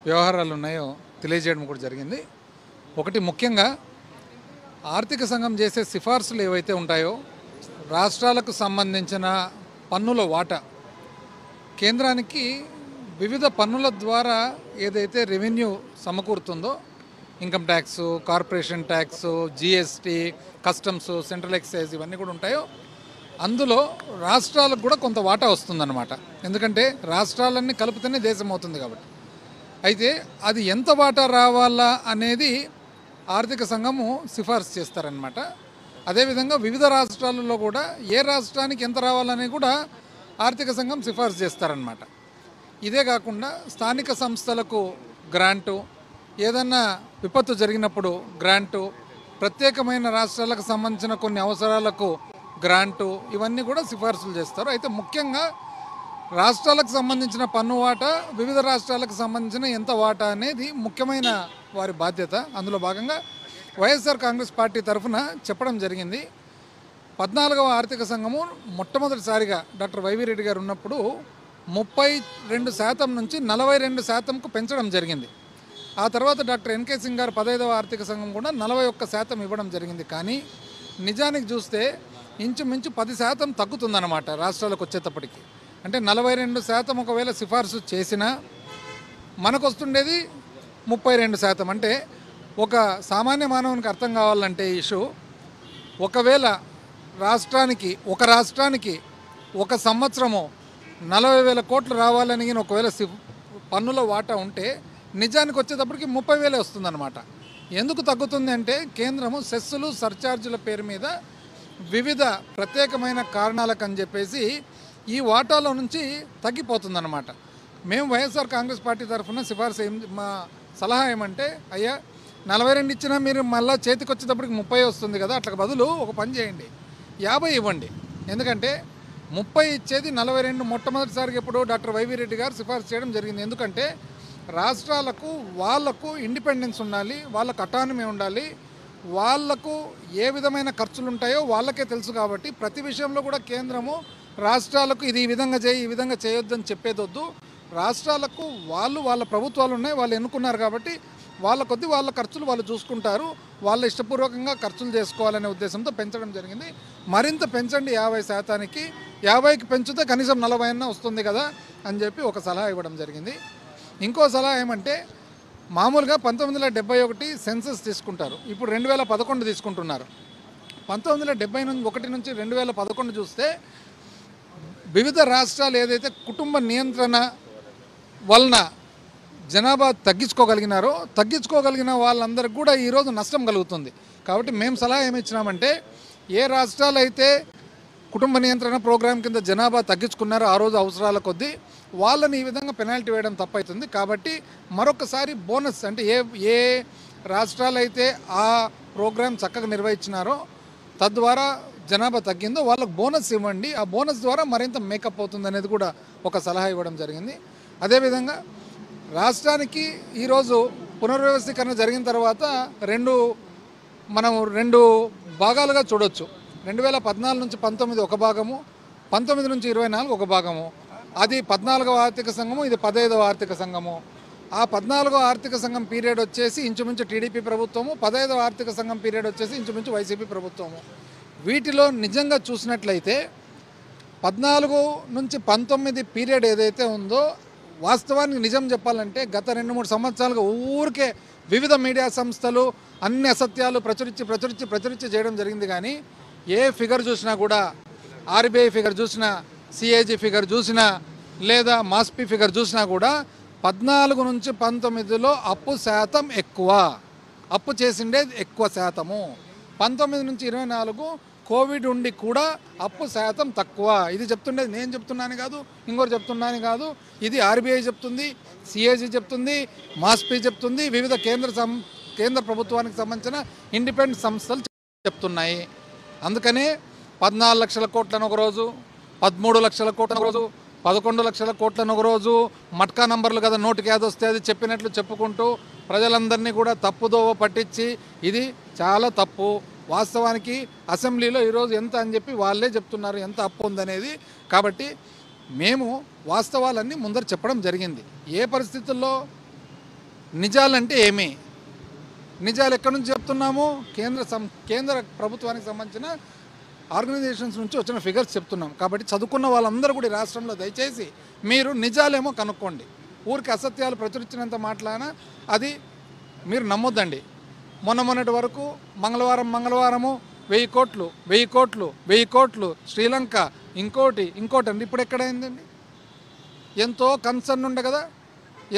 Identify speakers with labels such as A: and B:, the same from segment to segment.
A: వ్యవహారాలు ఉన్నాయో తెలియజేయడం కూడా జరిగింది. ఒకటి ముఖ్యంగా ఆర్థిక సంఘం చేసే సిఫార్సులు ఏవైతే ఉంటాయో రాష్ట్రాలకు సంబంధించిన పన్నుల వాటా కేంద్రానికి వివిధ పన్నుల ద్వారా ఏదైతే రెవెన్యూ సమకూరుతుందో income tax, corporation tax, GST, customs, central excise ఇవన్నీ కూడా ఉంటాయో అందులో రాష్ట్రాలకు కూడా కొంత వాటా వస్తుందన్నమాట. ఎందుకంటే రాష్ట్రాలన్నీ కలిపితేనే దేశం అవుతుంది కాబట్టి. అయితే అది ఎంత వాటా రావాలా అనేది ఆర్థిక సంఘము సిఫార్సు చేస్తారనమాట. అదేవిధంగా వివిధ రాష్ట్రాలలో కూడా ఏ రాష్ట్రానికి ఎంత రావాలని కూడా ఆర్థిక సంఘం సిఫార్సు చేస్తారనమాట. ఇదే కాకుండా స్థానిక సంస్థలకు గ్రాంటు, ఏదన్నా విపత్తు జరిగినప్పుడు గ్రాంటు, ప్రత్యేకమైన రాష్ట్రాలకు సంబంధించిన కొన్ని అవసరాలకు గ్రాంటు, ఇవన్నీ కూడా సిఫార్సులు చేస్తారు. అయితే ముఖ్యంగా రాష్ట్రాలకు సంబంధించిన పన్ను వాటా, వివిధ రాష్ట్రాలకు సంబంధించిన ఎంత వాటా అనేది ముఖ్యమైన వారి బాధ్యత. అందులో భాగంగా వైఎస్ఆర్ కాంగ్రెస్ పార్టీ తరఫున చెప్పడం జరిగింది. 14వ ఆర్థిక సంఘము మొట్టమొదటిసారిగా డాక్టర్ వైవి రెడ్డి గారు ఉన్నప్పుడు 32% నుంచి 42%కు పెంచడం జరిగింది. ఆ తర్వాత డాక్టర్ ఎన్కే సింగ్ గారు 15వ ఆర్థిక సంఘం కూడా 41% ఇవ్వడం జరిగింది. కానీ నిజానికి చూస్తే ఇంచుమించు 10% తగ్గుతుందన్నమాట రాష్ట్రాలకు వచ్చేటప్పటికి. అంటే 42% ఒకవేళ సిఫార్సు చేసినా మనకు వస్తుండేది 32%. అంటే ఒక సామాన్య మానవునికి అర్థం కావాలంటే ఇష్యూ, ఒకవేళ ఒక రాష్ట్రానికి ఒక సంవత్సరము 40,000 కోట్లు రావాలని ఒకవేళ పన్నుల వాటా ఉంటే నిజానికి వచ్చేటప్పటికి 30,000 వస్తుందన్నమాట. ఎందుకు తగ్గుతుంది అంటే కేంద్రము సెస్సులు, సర్ఛార్జీల పేరు మీద వివిధ ప్రత్యేకమైన కారణాలకు అని చెప్పేసి ఈ వాటాలో నుంచి తగ్గిపోతుందన్నమాట. మేము వైఎస్ఆర్ కాంగ్రెస్ పార్టీ తరఫున సిఫార్సు మా సలహా ఏమంటే, అయ్యా 42 ఇచ్చినా మీరు మళ్ళీ చేతికి వచ్చేటప్పటికి 30 వస్తుంది కదా, అట్లా బదులు ఒక పని చేయండి, 50 ఇవ్వండి. ఎందుకంటే 30 ఇచ్చేది 42 మొట్టమొదటిసారిగా ఎప్పుడు డాక్టర్ వైవి రెడ్డి గారు సిఫార్సు చేయడం జరిగింది. ఎందుకంటే రాష్ట్రాలకు వాళ్లకు ఇండిపెండెన్స్ ఉండాలి, వాళ్ళకు అటానమీ ఉండాలి, వాళ్లకు ఏ విధమైన ఖర్చులు ఉంటాయో వాళ్ళకే తెలుసు. కాబట్టి ప్రతి విషయంలో కూడా కేంద్రము రాష్ట్రాలకు ఇది ఈ విధంగా చేయి, ఈ విధంగా చేయొద్దని చెప్పేదొద్దు. రాష్ట్రాలకు వాళ్ళ ప్రభుత్వాలు ఉన్నాయి, వాళ్ళు ఎన్నుకున్నారు కాబట్టి వాళ్ళ కొద్ది వాళ్ళ ఖర్చులు వాళ్ళు చూసుకుంటారు, వాళ్ళ ఇష్టపూర్వకంగా ఖర్చులు చేసుకోవాలనే ఉద్దేశంతో పెంచడం జరిగింది. మరింత పెంచండి 50%కి, 50కి పెంచితే కనీసం 40 అన్నా వస్తుంది కదా అని చెప్పి ఒక సలహా ఇవ్వడం జరిగింది. ఇంకో సలహా ఏమంటే, మామూలుగా 1971 సెన్సస్ తీసుకుంటారు, ఇప్పుడు 2011 తీసుకుంటున్నారు. 1971 నుంచి 2011 చూస్తే వివిధ రాష్ట్రాలు ఏదైతే కుటుంబ నియంత్రణ వలన జనాభా తగ్గించుకోగలిగిన వాళ్ళందరికీ కూడా ఈరోజు నష్టం కలుగుతుంది. కాబట్టి మేము సలహా ఏమి ఇచ్చినామంటే, ఏ రాష్ట్రాలు అయితే కుటుంబ నియంత్రణ ప్రోగ్రాం కింద జనాభా తగ్గించుకున్నారో ఆ రోజు అవసరాల కొద్దీ వాళ్ళని ఈ విధంగా పెనాల్టీ వేయడం తప్పవుతుంది. కాబట్టి మరొకసారి బోనస్, అంటే ఏ రాష్ట్రాలు అయితే ఆ ప్రోగ్రాం చక్కగా నిర్వహించినారో తద్వారా జనాభా తగ్గిందో వాళ్ళకు బోనస్ ఇవ్వండి, ఆ బోనస్ ద్వారా మరింత మేకప్ అవుతుంది అనేది కూడా ఒక సలహా ఇవ్వడం జరిగింది. అదేవిధంగా రాష్ట్రానికి ఈరోజు పునర్వ్యవస్థీకరణ జరిగిన తర్వాత మనం రెండు భాగాలుగా చూడొచ్చు. 2014 నుంచి 19 ఒక భాగము, 19 నుంచి 24 ఒక భాగము. అది 14వ ఆర్థిక సంఘము, ఇది 15వ ఆర్థిక సంఘము. ఆ 14వ ఆర్థిక సంఘం పీరియడ్ వచ్చేసి ఇంచుమించు టీడీపీ ప్రభుత్వము, 15వ ఆర్థిక సంఘం పీరియడ్ వచ్చేసి ఇంచుమించు వైసీపీ ప్రభుత్వము. వీటిలో నిజంగా చూసినట్లయితే 14 నుంచి 19 పీరియడ్ ఏదైతే ఉందో, వాస్తవానికి నిజం చెప్పాలంటే గత 2-3 సంవత్సరాలుగా ఊరికే వివిధ మీడియా సంస్థలు అన్ని అసత్యాలు ప్రచురించి చేయడం జరిగింది. కానీ ఏ ఫిగర్ చూసినా కూడా, ఆర్బీఐ ఫిగర్ చూసినా, సిఏజీ ఫిగర్ చూసినా, లేదా మాస్పీ ఫిగర్ చూసినా కూడా 14 నుంచి 19లో అప్పు శాతం ఎక్కువ, అప్పు చేసిండేది ఎక్కువ శాతము. 19 నుంచి 24 కోవిడ్ ఉండి కూడా అప్పు శాతం తక్కువ. ఇది చెప్తుండేది నేను చెప్తున్నాను కాదు, ఇంకోరు చెప్తున్నాను కాదు, ఇది ఆర్బీఐ చెప్తుంది, సిఏజీ చెప్తుంది, మాస్పీ చెప్తుంది, వివిధ కేంద్ర ప్రభుత్వానికి సంబంధించిన ఇండిపెండెంట్ సంస్థలు చెప్తున్నాయి. అందుకనే 14 లక్షల కోట్లను ఒకరోజు, 13 లక్షల కోట్లను ఒకరోజు, 11 లక్షల కోట్లను ఒకరోజు, మట్కా నంబర్లు కదా నోటికి ఏదొస్తే అది చెప్పినట్లు చెప్పుకుంటూ ప్రజలందరినీ కూడా తప్పుదోవ పట్టించి ఇది చాలా తప్పు. వాస్తవానికి అసెంబ్లీలో ఈరోజు ఎంత అని చెప్పి వాళ్ళే చెప్తున్నారు ఎంత అప్పు ఉందనేది. కాబట్టి మేము వాస్తవాలన్నీ ముందర చెప్పడం జరిగింది. ఏ పరిస్థితుల్లో నిజాలంటే ఏమి? నిజాలు ఎక్కడి నుంచి చెప్తున్నాము? కేంద్ర ప్రభుత్వానికి సంబంధించిన ఆర్గనైజేషన్స్ నుంచి వచ్చిన ఫిగర్స్ చెప్తున్నాం. కాబట్టి చదువుకున్న వాళ్ళందరూ కూడా ఈ రాష్ట్రంలో దయచేసి మీరు నిజాలేమో కనుక్కోండి. ఊరికి అసత్యాలు ప్రచురించినంత మాట్లాడినా అది మీరు నమ్మొద్దండి. మొన్నటి వరకు మంగళవారము 1000 కోట్లు శ్రీలంక ఇంకోటి అండి. ఇప్పుడు ఎక్కడైందండి? ఎంతో కన్సర్న్ ఉండే కదా,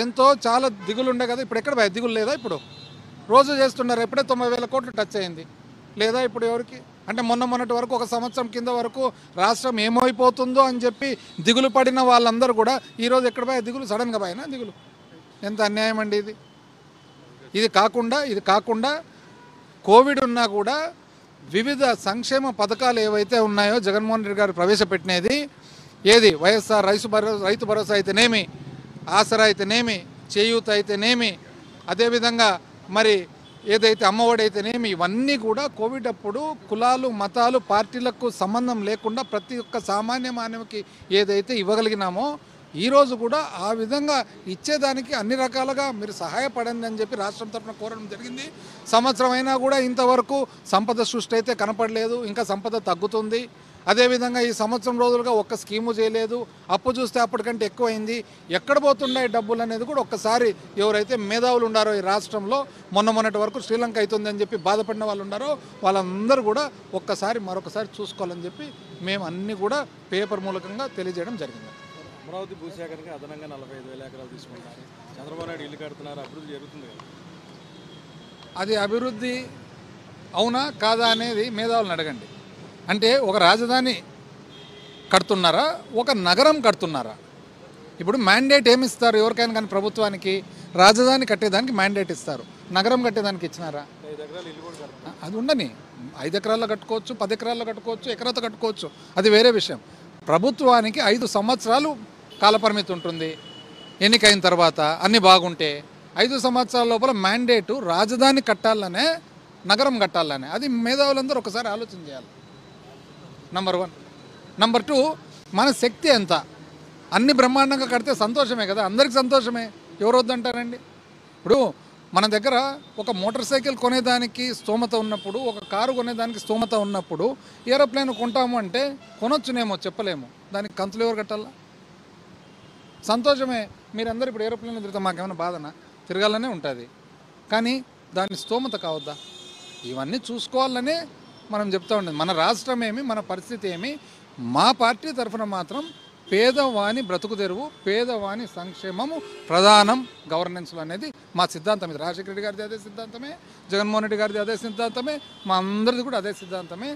A: ఎంతో చాలా దిగులు ఉండే కదా. ఇప్పుడు ఎక్కడ దిగులు లేదా? ఇప్పుడు రోజు చేస్తున్నారు. ఎప్పుడే 90,000 కోట్లు టచ్ అయింది లేదా ఇప్పుడు ఎవరికి? అంటే మొన్నటి వరకు ఒక సంవత్సరం కింద వరకు రాష్ట్రం ఏమైపోతుందో అని చెప్పి దిగులు పడిన వాళ్ళందరూ కూడా ఈరోజు ఎక్కడ పోయా దిగులు? సడన్గా పోయినా దిగులు. ఎంత అన్యాయం అండి ఇది. ఇది కాకుండా కోవిడ్ ఉన్నా కూడా వివిధ సంక్షేమ పథకాలు ఏవైతే ఉన్నాయో జగన్మోహన్ రెడ్డి గారు ప్రవేశపెట్టినది ఏది? వైఎస్ఆర్ రైతు భరోసా అయితేనేమి, ఆసరా అయితేనేమి, చేయూత అయితేనేమి, అదేవిధంగా మరి ఏదైతే అమ్మఒడి అయితేనేమి, ఇవన్నీ కూడా కోవిడ్ అప్పుడు కులాలు మతాలు పార్టీలకు సంబంధం లేకుండా ప్రతి ఒక్క సామాన్య మానవుకి ఏదైతే ఇవ్వగలిగినామో ఈరోజు కూడా ఆ విధంగా ఇచ్చేదానికి అన్ని రకాలుగా మీరు సహాయపడండి అని చెప్పి రాష్ట్రం తరఫున కోరడం జరిగింది. సంవత్సరం అయినా కూడా ఇంతవరకు సంపద సృష్టి అయితే కనపడలేదు. ఇంకా సంపద తగ్గుతుంది. అదేవిధంగా ఈ సంవత్సరం రోజులుగా ఒక్క స్కీము చేయలేదు. అప్పు చూస్తే అప్పటికంటే ఎక్కువైంది. ఎక్కడ పోతున్నాయి డబ్బులు అనేది కూడా ఒక్కసారి ఎవరైతే మేధావులు ఉన్నారో ఈ రాష్ట్రంలో మొన్నటి వరకు శ్రీలంక అవుతుందని చెప్పి బాధపడిన వాళ్ళు ఉన్నారో వాళ్ళందరూ కూడా మరొకసారి చూసుకోవాలని చెప్పి మేము అన్నీ కూడా పేపర్ మూలకంగా తెలియజేయడం జరిగింది.
B: అమరావతి భూసేకరణకి అదనంగా 45,000 ఎకరాలు తీసుకుంటారు. చంద్రబాబు నాయుడు ఇల్లు కడుతున్నారు, అభివృద్ధి జరుగుతుంది కదా.
A: అది అభివృద్ధి అవునా కాదా అనేది మేధావులను అడగండి. అంటే ఒక రాజధాని కడుతున్నారా, ఒక నగరం కడుతున్నారా? ఇప్పుడు మ్యాండేట్ ఏమి ఇస్తారు ఎవరికైనా కానీ? ప్రభుత్వానికి రాజధాని కట్టేదానికి మ్యాండేట్ ఇస్తారు, నగరం కట్టేదానికి ఇచ్చినారా?
B: 5 ఎకరాలు ఇల్లు కూడా కడతారు.
A: అది ఉండని 5 ఎకరాల్లో కట్టుకోవచ్చు, 10 ఎకరాల్లో కట్టుకోవచ్చు, ఎకరాతో కట్టుకోవచ్చు, అది వేరే విషయం. ప్రభుత్వానికి 5 సంవత్సరాలు కాలపరిమితి ఉంటుంది. ఎన్నికైన తర్వాత అన్నీ బాగుంటే 5 సంవత్సరాల లోపల మ్యాండేటు రాజధాని కట్టాలనే, నగరం కట్టాలనే. అది మేధావులందరూ ఒకసారి ఆలోచన చేయాలి. నంబర్ 1. నంబర్ 2, మన శక్తి ఎంత? అన్ని బ్రహ్మాండంగా కడితే సంతోషమే కదా, అందరికి సంతోషమే. ఎవరు వద్దంటారండి? ఇప్పుడు మన దగ్గర ఒక మోటార్ సైకిల్ కొనేదానికి స్తోమత ఉన్నప్పుడు, ఒక కారు కొనేదానికి స్తోమత ఉన్నప్పుడు ఏరోప్లేన్ కొంటాము అంటే కొనొచ్చునేమో, చెప్పలేము. దానికి కంతులు ఎవరు కట్టాలా? సంతోషమే. మీరందరూ ఇప్పుడు ఏరోప్లేన్లో తిరిగితే మాకేమైనా బాధనా? తిరగాలనే ఉంటుంది. కానీ దాని స్తోమత కావద్దా? ఇవన్నీ చూసుకోవాలనే మనం చెప్తా ఉండేది. మన రాష్ట్రం ఏమి, మన పరిస్థితి ఏమి? మా పార్టీ తరఫున మాత్రం పేదవాని బ్రతుకు తెరువు, పేదవాని సంక్షేమము ప్రధానం గవర్నెన్స్లో అనేది మా సిద్ధాంతం. ఇది రాజశేఖర రెడ్డి గారిది అదే సిద్ధాంతమే, జగన్మోహన్ రెడ్డి గారిది అదే సిద్ధాంతమే, మా అందరిది కూడా అదే సిద్ధాంతమే.